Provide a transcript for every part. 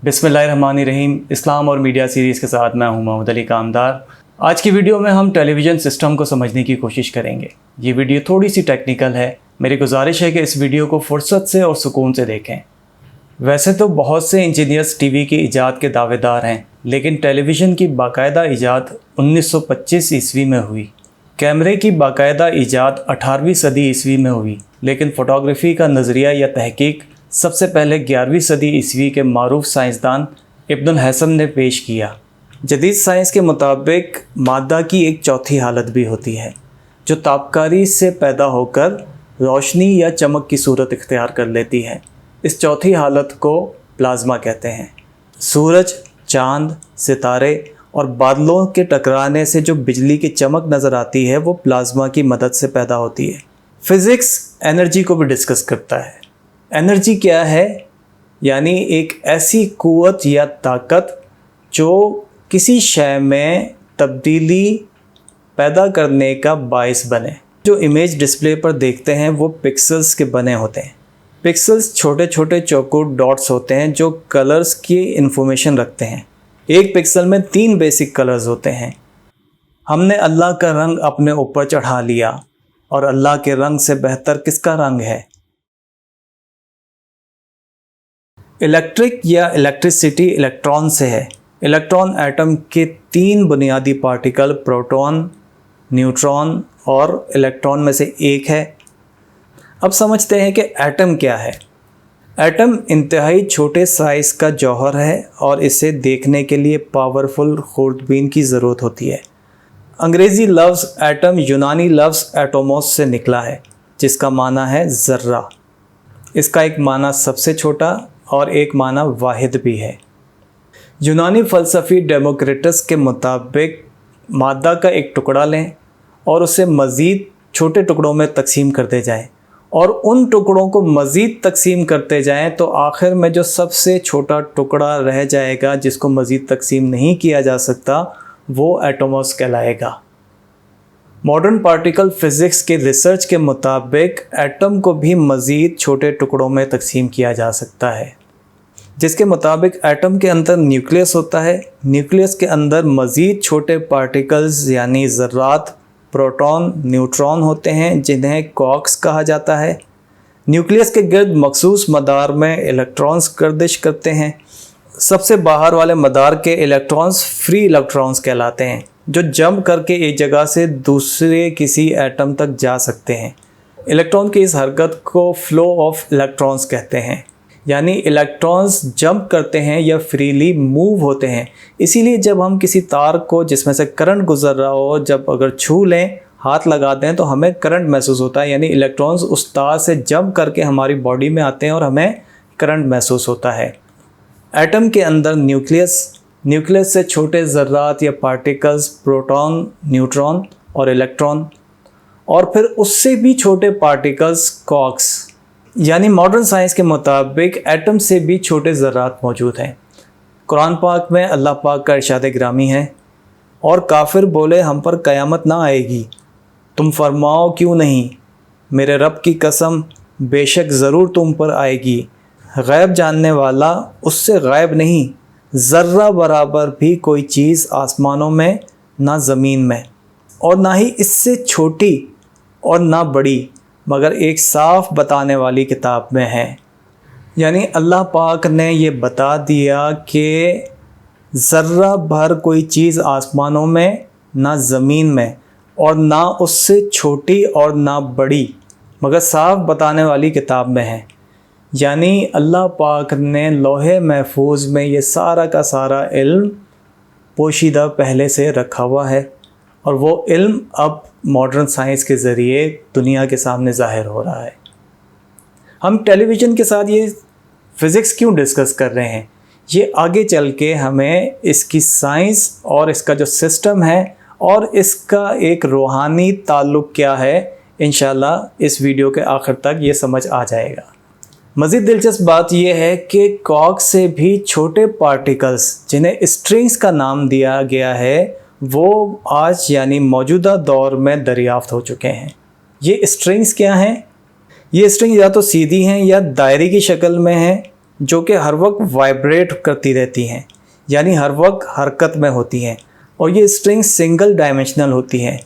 बिस्मिल्लाहिर्रहमानिर्रहीम। इस्लाम और media series के साथ मैं हूं मोहम्मद अली कामदार। आज की वीडियो में हम टेलीविज़न सिस्टम को समझने की कोशिश करेंगे। ये वीडियो थोड़ी सी टेक्निकल है। मेरी गुजारिश है कि इस वीडियो को फुर्सत से और सुकून से देखें। वैसे तो बहुत से इंजीनियर्स टीवी की ईजाद के दावेदार हैं, लेकिन टेलीविज़न की बाकायदा ईजाद 1925 ईस्वी में हुई। कैमरे की बाकायदा ईजाद 18वीं सदी ईस्वी में हुई, लेकिन फ़ोटोग्राफ़ी का नज़रिया या तहकीक सबसे पहले 11वीं सदी ईस्वी के मारूफ साइंसदान इब्नुल हैसम ने पेश किया। जदीद साइंस के मुताबिक मादा की एक चौथी हालत भी होती है जो तापकारी से पैदा होकर रोशनी या चमक की सूरत इख्तियार कर लेती है। इस चौथी हालत को प्लाज्मा कहते हैं। सूरज, चाँद, सितारे और बादलों के टकराने से जो बिजली की चमक नज़र आती है वो प्लाज्मा की मदद से पैदा होती है। फ़िज़िक्स एनर्जी को भी डिस्कस करता है। एनर्जी क्या है? यानी एक ऐसी क़ुव्वत या ताकत जो किसी शय में तब्दीली पैदा करने का बाइस बने। जो इमेज डिस्प्ले पर देखते हैं वो पिक्सेल्स के बने होते हैं। पिक्सेल्स छोटे छोटे चौकोर डॉट्स होते हैं जो कलर्स की इन्फॉर्मेशन रखते हैं। एक पिक्सल में 3 बेसिक कलर्स होते हैं। हमने अल्लाह का रंग अपने ऊपर चढ़ा लिया, और अल्लाह के रंग से बेहतर किसका रंग है? इलेक्ट्रिक या इलेक्ट्रिसिटी इलेक्ट्रॉन से है। इलेक्ट्रॉन एटम के 3 बुनियादी पार्टिकल प्रोटॉन, न्यूट्रॉन और इलेक्ट्रॉन में से एक है। अब समझते हैं कि एटम क्या है। एटम इंतहाई छोटे साइज़ का जौहर है और इसे देखने के लिए पावरफुल खूरदबीन की ज़रूरत होती है। अंग्रेज़ी लफ्ज़ एटम यूनानी लफ्ज़ एटोमोस से निकला है, जिसका माना है ज़र्रा। इसका एक माना सबसे छोटा और एक माना वाहिद भी है। यूनानी फ़लसफ़ी डेमोक्रिटस के मुताबिक मादा का एक टुकड़ा लें और उसे मज़ीद छोटे टुकड़ों में तकसीम करते जाएं, और उन टुकड़ों को मज़ीद तकसीम करते जाएं तो आखिर में जो सबसे छोटा टुकड़ा रह जाएगा, जिसको मज़ीद तकसीम नहीं किया जा सकता, वो एटोमोस कहलाएगा। मॉडर्न पार्टिकल फ़िज़िक्स के रिसर्च के मुताबिक एटम को भी मज़ीद छोटे टुकड़ों में तकसीम किया जा सकता है, जिसके मुताबिक एटम के अंदर न्यूक्लियस होता है। न्यूक्लियस के अंदर मज़ीद छोटे पार्टिकल्स यानी ज़र्रात, प्रोटॉन, न्यूट्रॉन होते हैं, जिन्हें क्वार्क्स कहा जाता है। न्यूक्लियस के गिर्द मखसूस मदार में इलेक्ट्रॉन्स गर्दिश करते हैं। सबसे बाहर वाले मदार के इलेक्ट्रॉन्स फ्री इलेक्ट्रॉन्स कहलाते हैं, जो जंप करके एक जगह से दूसरे किसी एटम तक जा सकते हैं। इलेक्ट्रॉन की इस हरकत को फ्लो ऑफ इलेक्ट्रॉन्स कहते हैं, यानी इलेक्ट्रॉन्स जंप करते हैं या फ्रीली मूव होते हैं। इसीलिए जब हम किसी तार को जिसमें से करंट गुजर रहा हो, जब अगर छू लें, हाथ लगा दें, तो हमें करंट महसूस होता है, यानी इलेक्ट्रॉन्स उस तार से जंप करके हमारी बॉडी में आते हैं और हमें करंट महसूस होता है। एटम के अंदर न्यूक्लियस से छोटे ज़र्रात या पार्टिकल्स प्रोटॉन, न्यूट्रॉन और इलेक्ट्रॉन, और फिर उससे भी छोटे पार्टिकल्स क्वार्क्स। यानी मॉडर्न साइंस के मुताबिक एटम से भी छोटे ज़र्रात मौजूद हैं। कुरान पाक में अल्लाह पाक का इरशाद ग्रामी है, और काफिर बोले हम पर क़यामत ना आएगी, तुम फरमाओ क्यों नहीं, मेरे रब की कसम बेशक ज़रूर तुम पर आएगी। गैब जानने वाला उससे गैब नहीं, ज़र्रा बराबर भी कोई चीज़ आसमानों में ना ज़मीन में, और ना ही इससे छोटी और ना बड़ी, मगर एक साफ बताने वाली किताब में है। यानी अल्लाह पाक ने ये बता दिया कि ज़र्रा भर कोई चीज़ आसमानों में, ना ज़मीन में, और ना उससे छोटी और ना बड़ी, मगर साफ बताने वाली किताब में है। यानी अल्लाह पाक ने लौहे महफूज में ये सारा का सारा इल्म पोशीदा पहले से रखा हुआ है, और वो इल्म अब मॉडर्न साइंस के ज़रिए दुनिया के सामने ज़ाहिर हो रहा है। हम टेलीविज़न के साथ ये फ़िज़िक्स क्यों डिस्कस कर रहे हैं? ये आगे चल के हमें इसकी साइंस और इसका जो सिस्टम है और इसका एक रूहानी ताल्लुक़ क्या है, इंशाल्लाह इस वीडियो के आखिर तक ये समझ आ जाएगा। मज़ीद दिलचस्प बात यह है कि क्वार्क से भी छोटे पार्टिकल्स, जिन्हें स्ट्रिंग्स का नाम दिया गया है, वो आज यानी मौजूदा दौर में दरियाफ़्त हो चुके हैं। ये स्ट्रिंग्स क्या हैं? ये स्ट्रिंग या तो सीधी हैं या दायरे की शक्ल में हैं, जो कि हर वक्त वाइब्रेट करती रहती हैं, यानी हर वक्त हरकत में होती हैं, और ये स्ट्रिंग सिंगल डायमेंशनल होती हैं।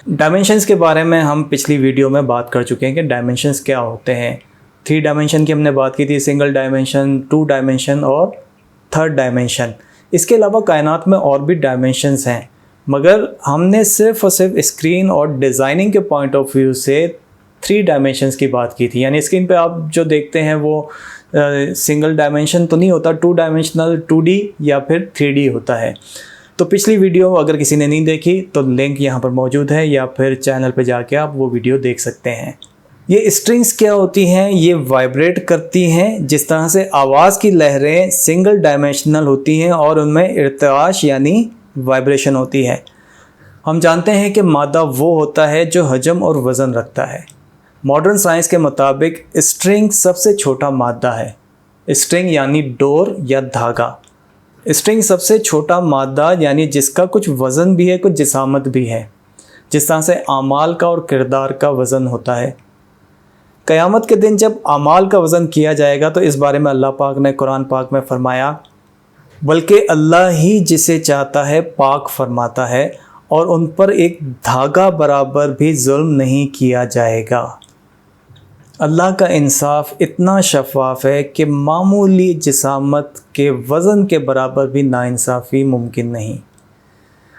डायमेंशंस के बारे में हम पिछली वीडियो में बात कर चुके हैं कि डायमेंशंस क्या होते हैं। 3 डायमेंशन की हमने बात की थी, सिंगल डायमेंशन, 2 डायमेंशन और 3rd डायमेंशन। इसके अलावा कायनात में और भी डायमेंशंस हैं, मगर हमने सिर्फ और सिर्फ स्क्रीन और डिज़ाइनिंग के पॉइंट ऑफ व्यू से 3 डायमेंशंस की बात की थी। यानी स्क्रीन पे आप जो देखते हैं वो सिंगल डायमेंशन तो नहीं होता, 2 डायमेंशनल 2D या फिर 3D होता है। तो पिछली वीडियो अगर किसी ने नहीं देखी तो लिंक यहाँ पर मौजूद है, या फिर चैनल पे जाके आप वो वीडियो देख सकते हैं। ये स्ट्रिंग्स क्या होती हैं? ये वाइब्रेट करती हैं। जिस तरह से आवाज़ की लहरें सिंगल डायमेंशनल होती हैं और उनमें इर्तिआश यानी वाइब्रेशन होती है। हम जानते हैं कि मादा वो होता है जो हजम और वज़न रखता है। मॉडर्न साइंस के मुताबिक स्ट्रिंग सबसे छोटा मादा है। स्ट्रिंग यानी डोर या धागा। स्ट्रिंग सबसे छोटा मादा यानी जिसका कुछ वज़न भी है, कुछ जिसामत भी है, जिस तरह से आमाल का और किरदार का वज़न होता है। क़यामत के दिन जब आमाल का वज़न किया जाएगा तो इस बारे में अल्लाह पाक ने कुरान पाक में फ़रमाया, बल्कि अल्लाह ही जिसे चाहता है पाक फरमाता है और उन पर एक धागा बराबर भी जुल्म नहीं किया जाएगा। अल्लाह का इंसाफ इतना शफ़ाफ़ है कि मामूली जिसामत के वज़न के बराबर भी नाइंसाफ़ी मुमकिन नहीं।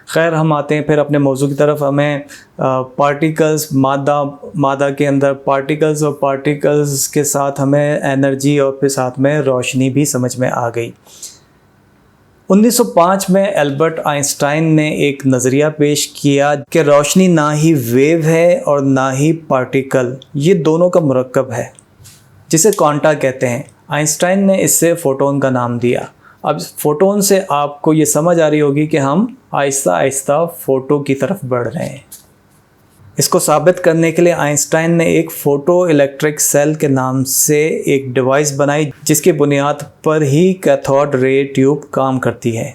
खैर, हम आते हैं फिर अपने मौजू की तरफ। हमें पार्टिकल्स, मादा के अंदर पार्टिकल्स और पार्टिकल्स के साथ हमें एनर्जी और फिर साथ में रोशनी भी समझ में आ गई। 1905 में एल्बर्ट आइंस्टाइन ने एक नज़रिया पेश किया कि रोशनी ना ही वेव है और ना ही पार्टिकल, ये दोनों का मुरक्कब है, जिसे क्वांटा कहते हैं। आइंस्टाइन ने इससे फ़ोटोन का नाम दिया। अब फ़ोटोन से आपको ये समझ आ रही होगी कि हम आहिस्ता आहिस्ता फ़ोटो की तरफ बढ़ रहे हैं। इसको साबित करने के लिए आइंस्टाइन ने एक फ़ोटो इलेक्ट्रिक सेल के नाम से एक डिवाइस बनाई, जिसकी बुनियाद पर ही कैथोड रे ट्यूब काम करती है।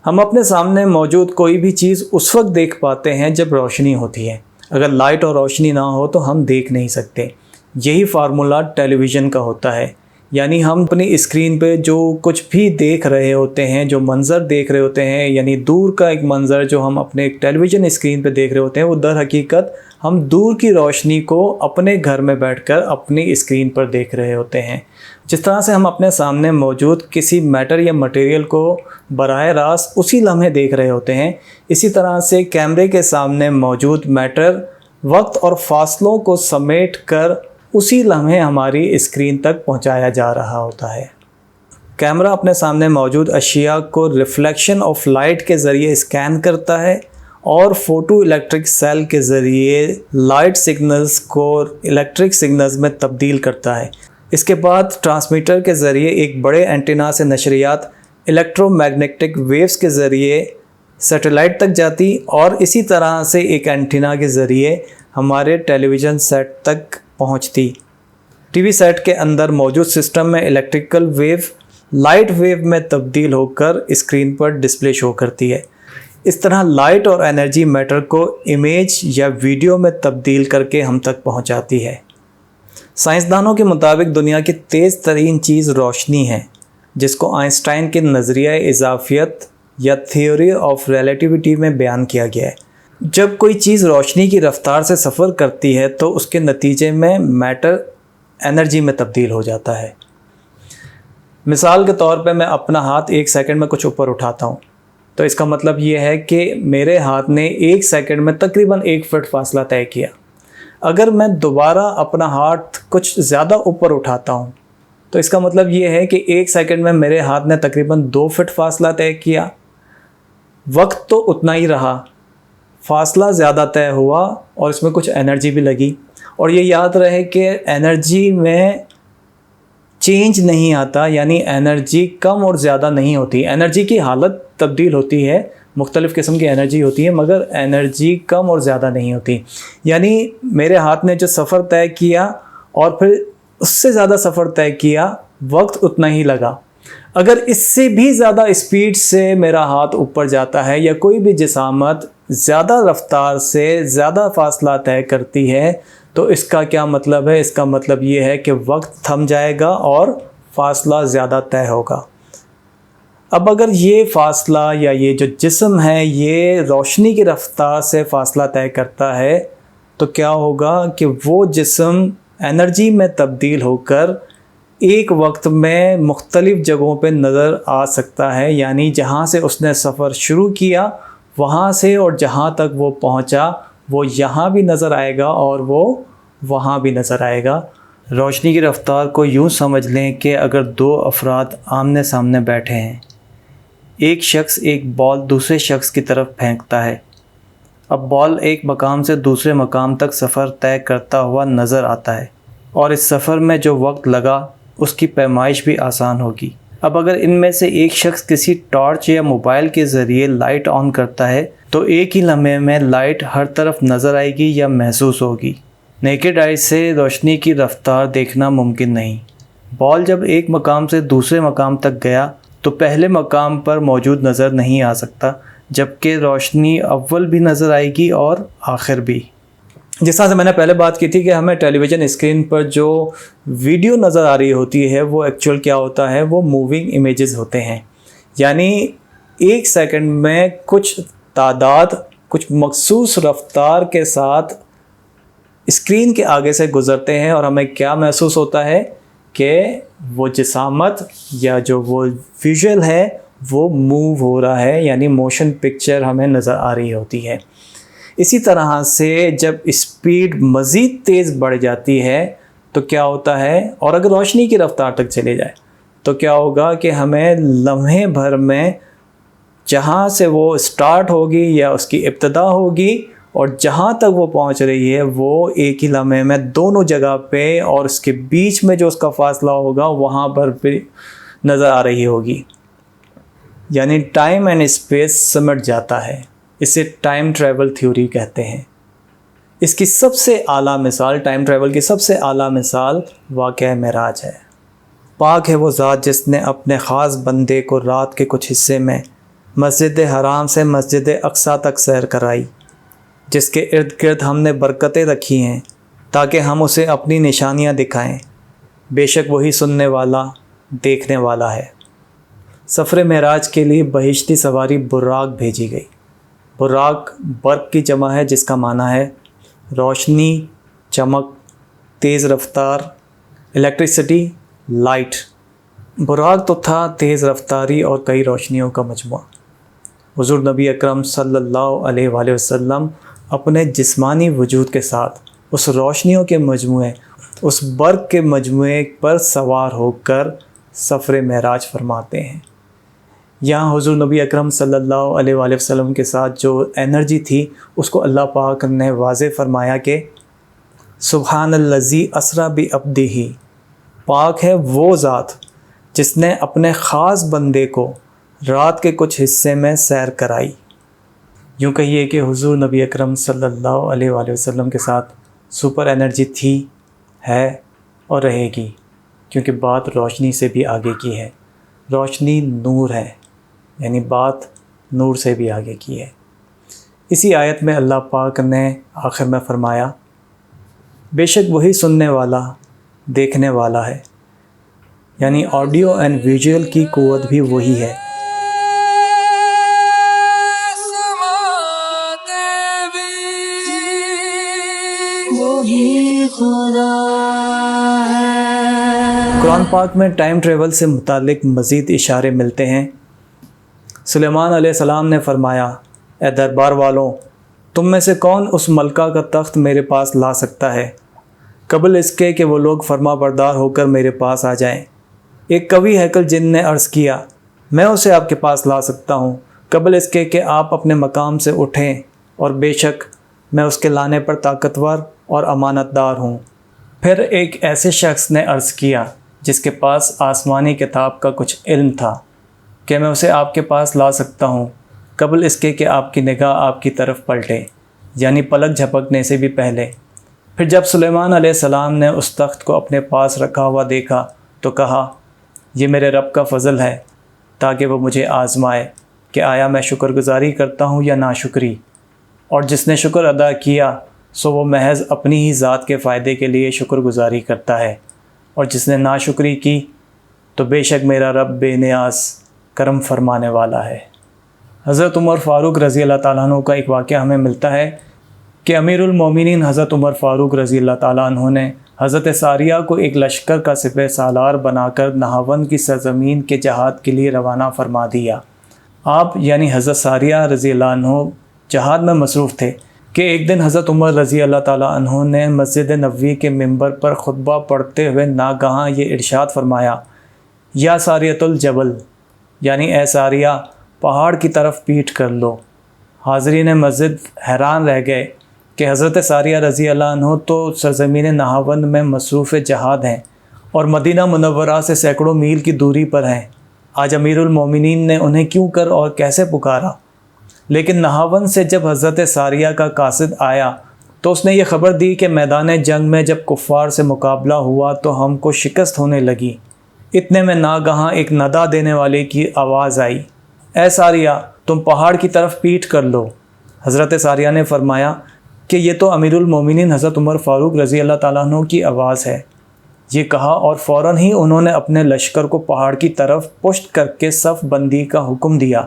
हम अपने सामने मौजूद कोई भी चीज़ उस वक्त देख पाते हैं जब रोशनी होती है। अगर लाइट और रोशनी ना हो तो हम देख नहीं सकते। यही फार्मूला टेलीविज़न का होता है। यानी हम अपनी स्क्रीन पे जो कुछ भी देख रहे होते हैं, जो मंज़र देख रहे होते हैं, यानी दूर का एक मंज़र जो हम अपने टेलीविज़न स्क्रीन पे देख रहे होते हैं, वो दर हकीकत हम दूर की रोशनी को अपने घर में बैठकर अपनी स्क्रीन पर देख रहे होते हैं। जिस तरह से हम अपने सामने मौजूद किसी मैटर या मटेरियल को बराह रास्त उसी लम्हे देख रहे होते हैं, इसी तरह से कैमरे के सामने मौजूद मैटर वक्त और फासलों को समेट कर उसी लम्हे हमारी स्क्रीन तक पहुंचाया जा रहा होता है। कैमरा अपने सामने मौजूद अशिया को रिफ्लेक्शन ऑफ लाइट के ज़रिए स्कैन करता है और फोटो इलेक्ट्रिक सेल के ज़रिए लाइट सिग्नल्स को इलेक्ट्रिक सिग्नल्स में तब्दील करता है। इसके बाद ट्रांसमीटर के ज़रिए एक बड़े एंटीना से नशरियात इलेक्ट्रोमैग्नेटिक वेव्स के ज़रिए सैटेलाइट तक जाती और इसी तरह से एक एंटीना के ज़रिए हमारे टेलीविज़न सेट तक पहुंचती। टीवी सेट के अंदर मौजूद सिस्टम में इलेक्ट्रिकल वेव लाइट वेव में तब्दील होकर स्क्रीन पर डिस्प्ले शो करती है। इस तरह लाइट और एनर्जी मैटर को इमेज या वीडियो में तब्दील करके हम तक पहुंचाती है। साइंसदानों के मुताबिक दुनिया की तेज़ तरीन चीज़ रोशनी है, जिसको आइंस्टाइन के नज़रिया इजाफियत या थ्योरी ऑफ रिलेटिविटी में बयान किया गया है। जब कोई चीज़ रोशनी की रफ्तार से सफ़र करती है तो उसके नतीजे में मैटर एनर्जी में तब्दील हो जाता है। मिसाल के तौर पे मैं अपना हाथ 1 सेकंड में कुछ ऊपर उठाता हूँ, तो इसका मतलब ये है कि मेरे हाथ ने 1 सेकंड में तकरीबन 1 फुट फासला तय किया। अगर मैं दोबारा अपना हाथ कुछ ज़्यादा ऊपर उठाता हूँ तो इसका मतलब ये है कि 1 सेकंड में मेरे हाथ ने तकरीबन 2 फुट फासला तय किया। वक्त तो उतना ही रहा, फासला ज़्यादा तय हुआ और इसमें कुछ एनर्जी भी लगी। और ये याद रहे कि एनर्जी में चेंज नहीं आता, यानी एनर्जी कम और ज़्यादा नहीं होती। एनर्जी की हालत तब्दील होती है, मुख्तलिफ़ किस्म की एनर्जी होती है, मगर एनर्जी कम और ज़्यादा नहीं होती। यानी मेरे हाथ ने जो सफ़र तय किया और फिर उससे ज़्यादा सफ़र तय किया, वक्त उतना ही लगा। अगर इससे भी ज़्यादा स्पीड से मेरा हाथ ऊपर जाता है या कोई भी जिसामत ज़्यादा रफ्तार से ज़्यादा फासला तय करती है तो इसका क्या मतलब है? इसका मतलब ये है कि वक्त थम जाएगा और فاصلہ زیادہ طے ہوگا۔ اب اگر یہ فاصلہ یا یہ جو جسم ہے یہ روشنی کی رفتار سے فاصلہ طے کرتا ہے تو کیا ہوگا کہ وہ جسم انرجی میں تبدیل ہو کر ایک وقت میں مختلف جگہوں پہ نظر آ سکتا ہے، یعنی جہاں سے اس نے سفر شروع کیا وہاں سے اور جہاں تک وہ پہنچا وہ یہاں بھی نظر آئے گا اور وہ وہاں بھی نظر آئے گا۔ روشنی کی رفتار کو یوں سمجھ لیں کہ اگر دو افراد آمنے سامنے بیٹھے ہیں، ایک شخص ایک بال دوسرے شخص کی طرف پھینکتا ہے، اب بال ایک مقام سے دوسرے مقام تک سفر طے کرتا ہوا نظر آتا ہے اور اس سفر میں جو وقت لگا اس کی پیمائش بھی آسان ہوگی۔ اب اگر ان میں سے ایک شخص کسی ٹارچ یا موبائل کے ذریعے لائٹ آن کرتا ہے تو ایک ہی لمحے میں لائٹ ہر طرف نظر آئے گی یا محسوس ہوگی۔ نیکڈ آئی سے روشنی کی رفتار دیکھنا ممکن نہیں۔ بال جب ایک مقام سے دوسرے مقام تک گیا تو پہلے مقام پر موجود نظر نہیں آ سکتا، جبکہ روشنی اول بھی نظر آئے گی اور آخر بھی۔ جس طرح سے میں نے پہلے بات کی تھی کہ ہمیں ٹیلی ویژن اسکرین پر جو ویڈیو نظر آ رہی ہوتی ہے وہ ایکچوئل کیا ہوتا ہے، وہ موونگ امیجز ہوتے ہیں، یعنی ایک سیکنڈ میں کچھ تعداد کچھ مخصوص رفتار کے ساتھ اسکرین کے آگے سے گزرتے ہیں اور ہمیں کیا محسوس ہوتا ہے کہ وہ جسامت یا جو وہ ویژول ہے وہ موو ہو رہا ہے، یعنی موشن پکچر ہمیں نظر آ رہی ہوتی ہے۔ اسی طرح سے جب اسپیڈ مزید تیز بڑھ جاتی ہے تو کیا ہوتا ہے، اور اگر روشنی کی رفتار تک چلے جائے تو کیا ہوگا کہ ہمیں لمحے بھر میں جہاں سے وہ اسٹارٹ ہوگی یا اس کی ابتدا ہوگی اور جہاں تک وہ پہنچ رہی ہے وہ ایک ہی لمحے میں دونوں جگہ پہ اور اس کے بیچ میں جو اس کا فاصلہ ہوگا وہاں پر بھی نظر آ رہی ہوگی، یعنی ٹائم اینڈ اسپیس سمٹ جاتا ہے۔ اسے ٹائم ٹریول تھیوری کہتے ہیں۔ اس کی سب سے اعلیٰ مثال، ٹائم ٹریول کی سب سے اعلیٰ مثال واقعہ معراج ہے۔ پاک ہے وہ ذات جس نے اپنے خاص بندے کو رات کے کچھ حصے میں مسجد حرام سے مسجد اقصیٰ تک سیر کرائی، جس کے ارد گرد ہم نے برکتیں رکھی ہیں تاکہ ہم اسے اپنی نشانیاں دکھائیں، بے شک وہی سننے والا دیکھنے والا ہے۔ سفر معراج کے لیے بہشتی سواری براق بھیجی گئی۔ براق برق کی جمع ہے جس کا معنی ہے روشنی، چمک، تیز رفتار، الیکٹرسٹی، لائٹ۔ براق تو تھا تیز رفتاری اور کئی روشنیوں کا مجموعہ۔ حضور نبی اکرم صلی اللہ علیہ وآلہ وسلم اپنے جسمانی وجود کے ساتھ اس روشنیوں کے مجموعے، اس برق کے مجموعے پر سوار ہو کر سفر معراج فرماتے ہیں۔ یہاں حضور نبی اکرم صلی اللہ علیہ وآلہ وسلم کے ساتھ جو انرجی تھی اس کو اللہ پاک نے واضح فرمایا کہ سبحان الذی اسریٰ بعبدہ، پاک ہے وہ ذات جس نے اپنے خاص بندے کو رات کے کچھ حصے میں سیر کرائی۔ یوں کہیے کہ حضور نبی اکرم صلی اللہ علیہ وآلہ وسلم کے ساتھ سپر انرجی تھی، ہے اور رہے گی، کیونکہ بات روشنی سے بھی آگے کی ہے۔ روشنی نور ہے، یعنی بات نور سے بھی آگے کی ہے۔ اسی آیت میں اللہ پاک نے آخر میں فرمایا بے شک وہی سننے والا دیکھنے والا ہے، یعنی آڈیو اینڈ ویژول کی قوت بھی وہی ہے۔ قرآن پاک میں ٹائم ٹریول سے متعلق مزید اشارے ملتے ہیں۔ سلیمان علیہ السلام نے فرمایا اے دربار والوں، تم میں سے کون اس ملکہ کا تخت میرے پاس لا سکتا ہے قبل اس کے کہ وہ لوگ فرما بردار ہو کر میرے پاس آ جائیں۔ ایک قوی ہیکل جن نے عرض کیا میں اسے آپ کے پاس لا سکتا ہوں قبل اس کے کہ آپ اپنے مقام سے اٹھیں، اور بے شک میں اس کے لانے پر طاقتور اور امانت دار ہوں۔ پھر ایک ایسے شخص نے عرض کیا جس کے پاس آسمانی کتاب کا کچھ علم تھا کہ میں اسے آپ کے پاس لا سکتا ہوں قبل اس کے کہ آپ کی نگاہ آپ کی طرف پلٹے، یعنی پلک جھپکنے سے بھی پہلے۔ پھر جب سلیمان علیہ السلام نے اس تخت کو اپنے پاس رکھا ہوا دیکھا تو کہا یہ میرے رب کا فضل ہے تاکہ وہ مجھے آزمائے کہ آیا میں شکر گزاری کرتا ہوں یا ناشکری، اور جس نے شکر ادا کیا سو وہ محض اپنی ہی ذات کے فائدے کے لیے شکر گزاری کرتا ہے، اور جس نے ناشکری کی تو بے شک میرا رب بے نیاز کرم فرمانے والا ہے۔ حضرت عمر فاروق رضی اللہ تعالیٰ عنہ کا ایک واقعہ ہمیں ملتا ہے کہ امیر المومنین حضرت عمر فاروق رضی اللہ تعالیٰ عنہ نے حضرت ساریہ کو ایک لشکر کا سپہ سالار بنا کر نہاون کی سرزمین کے جہاد کے لیے روانہ فرما دیا۔ آپ یعنی حضرت ساریہ رضی اللہ عنہ جہاد میں مصروف تھے کہ ایک دن حضرت عمر رضی اللہ تعالیٰ عنہ نے مسجد نبوی کے منبر پر خطبہ پڑھتے ہوئے ناگہاں یہ ارشاد فرمایا، یا ساریۃ الجبل، یعنی اے ساریہ پہاڑ کی طرف پیٹھ کر لو۔ حاضرین مسجد حیران رہ گئے کہ حضرت ساریہ رضی اللہ عنہ تو سرزمین نہاوند میں مصروف جہاد ہیں اور مدینہ منورہ سے سینکڑوں میل کی دوری پر ہیں، آج امیر المومنین نے انہیں کیوں کر اور کیسے پکارا؟ لیکن نہاون سے جب حضرت ساریہ کا قاصد آیا تو اس نے یہ خبر دی کہ میدان جنگ میں جب کفار سے مقابلہ ہوا تو ہم کو شکست ہونے لگی۔ اتنے میں ناگہاں ایک ندا دینے والے کی آواز آئی، اے ساریہ تم پہاڑ کی طرف پیٹھ کر لو۔ حضرت ساریہ نے فرمایا کہ یہ تو امیر المومنین حضرت عمر فاروق رضی اللہ تعالیٰ عنہ کی آواز ہے۔ یہ کہا اور فوراً ہی انہوں نے اپنے لشکر کو پہاڑ کی طرف پشت کر کے صف بندی کا حکم دیا،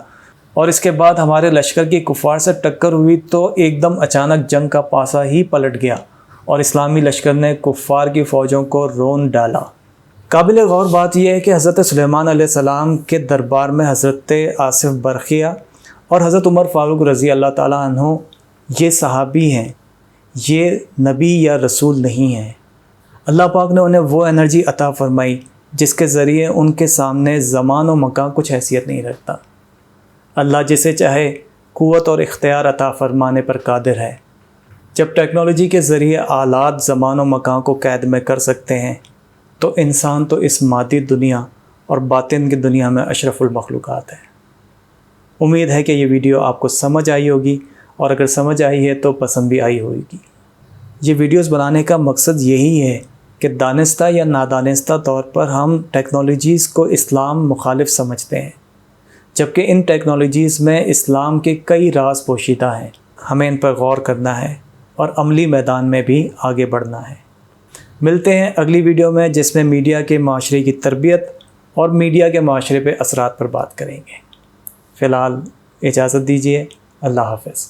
اور اس کے بعد ہمارے لشکر کی کفار سے ٹکر ہوئی تو ایک دم اچانک جنگ کا پاسا ہی پلٹ گیا اور اسلامی لشکر نے کفار کی فوجوں کو رون ڈالا۔ قابل غور بات یہ ہے کہ حضرت سلیمان علیہ السلام کے دربار میں حضرت آصف برقیہ اور حضرت عمر فاروق رضی اللہ تعالیٰ عنہ یہ صحابی ہیں، یہ نبی یا رسول نہیں ہیں۔ اللہ پاک نے انہیں وہ انرجی عطا فرمائی جس کے ذریعے ان کے سامنے زمان و مکان کچھ حیثیت نہیں رکھتا۔ اللہ جسے چاہے قوت اور اختیار عطا فرمانے پر قادر ہے۔ جب ٹیکنالوجی کے ذریعے آلات زمان و مکان کو قید میں کر سکتے ہیں تو انسان تو اس مادی دنیا اور باطن کی دنیا میں اشرف المخلوقات ہے۔ امید ہے کہ یہ ویڈیو آپ کو سمجھ آئی ہوگی، اور اگر سمجھ آئی ہے تو پسند بھی آئی ہوگی۔ یہ ویڈیوز بنانے کا مقصد یہی ہے کہ دانستہ یا نادانستہ طور پر ہم ٹیکنالوجیز کو اسلام مخالف سمجھتے ہیں، جبکہ ان ٹیکنالوجیز میں اسلام کے کئی راز پوشیدہ ہیں۔ ہمیں ان پر غور کرنا ہے اور عملی میدان میں بھی آگے بڑھنا ہے۔ ملتے ہیں اگلی ویڈیو میں، جس میں میڈیا کے معاشرے کی تربیت اور میڈیا کے معاشرے پہ اثرات پر بات کریں گے۔ فی الحال اجازت دیجیے، اللہ حافظ۔